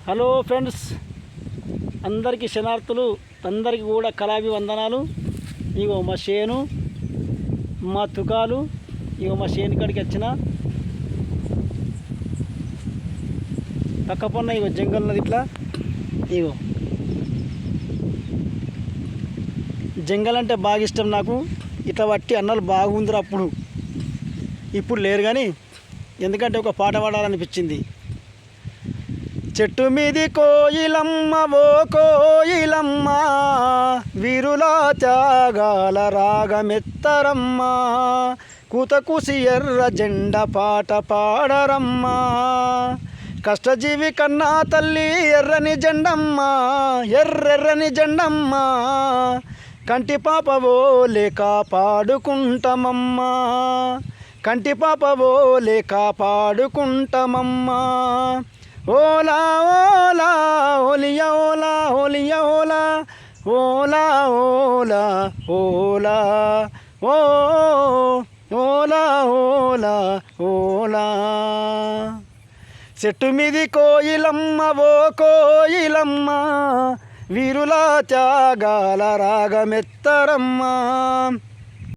Hello friends, అందరికీ శనార్థులు, అందరికీ కూడా కళాభివందనాలు. ఇగో మా చేను, మా తుకాలు, ఇగో మా చేను కాడికి వచ్చిన పక్కపన్న ఇగో జంగల్ ఉన్నది. ఇట్లా ఇగో జంగల్ అంటే బాగా ఇష్టం నాకు. ఇట్లా బట్టి అన్నలు బాగుందిరా అప్పుడు, ఇప్పుడు లేరు కానీ ఎందుకంటే ఒక పాట పాడాలనిపించింది. చెట్టు మీది కోయిలమ్మ ఓ కోయిలమ్మ, వీరులా త్యాగాల రాగమెత్తరమ్మ, కూతకుసి ఎర్ర జెండ పాట పాడరమ్మ, కష్టజీవి కన్నా తల్లి ఎర్రని జెండమ్మ, ఎర్రెర్రని జెండమ్మ, కంటి పాపవోలే కాపాడుకుంటామమ్మ, కంటి పాపవోలే కాపాడుకుంటామమ్మ. ఓలా ఓలా ఓలియా ఓలా ఓలియా ఓలా ఓలా ఓలా ఓలా ఓ ఓలా ఓలా ఓలా. చెట్టు మీది కోయిలమ్మ ఓ కోయిలమ్మ, వీరుల త్యాగాల రాగమెత్తరమ్మ.